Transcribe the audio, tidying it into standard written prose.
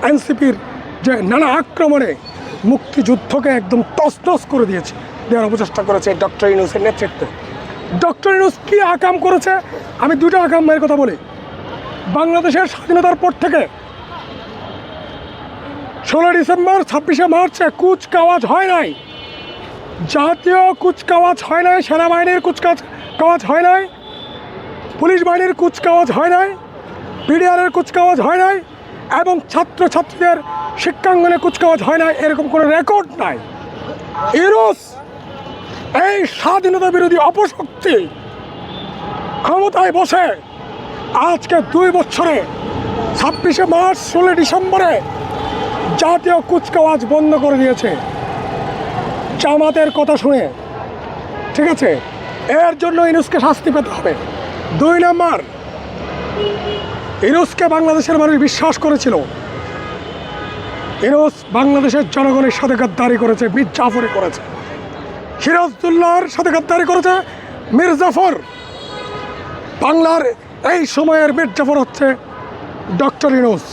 এনসিপির যে নানা আক্রমণে মুক্তিযুদ্ধকে একদম তছনছ করে দেওয়ার অপচেষ্টা করেছে ডক্টর ইউনূসের নেতৃত্বে। ডক্টর ইউনূস কী আকাম করেছে, আমি দুটো আকামের কথা বলি। বাংলাদেশের স্বাধীনতার পর থেকে 16 ডিসেম্বর 26শে মার্চে কুচকাওয়াজ হয় নাই, জাতীয় কুচকাওয়াজ হয় নাই, সেনাবাহিনীর কুচকাওয়াজ হয় নাই, পুলিশ বাহিনীর কুচকাওয়াজ হয় নাই, বিডিআরের কুচকাওয়াজ হয় নাই, এবং ছাত্রছাত্রীদের শিক্ষাঙ্গনে কুচকাওয়াজ হয় নাই, এরকম কোনো রেকর্ড নাই। ইউনূস এই স্বাধীনতা বিরোধী অপশক্তি ক্ষমতায় বসে আজকে 2 বছরে 26শে মার্চ 16 ডিসেম্বরে জাতীয় কুচকাওয়াজ বন্ধ করে দিয়েছে জামাতের কথা শুনে। ঠিক আছে, এর জন্য ইউনূসকে শাস্তি পেতে হবে। 2 নম্বর, ইউনূসকে বাংলাদেশের মানুষ বিশ্বাস করেছিল। ইউনূস বাংলাদেশের জনগণের সাথে গাদ্দারি করেছে, মীর জাফর করেছে, সিরাজউদ্দৌলার সাথে গাদ্দারি করেছে মীর জাফর। বাংলার এই সময়ের মীর জাফর হচ্ছে ডক্টর ইউনূস।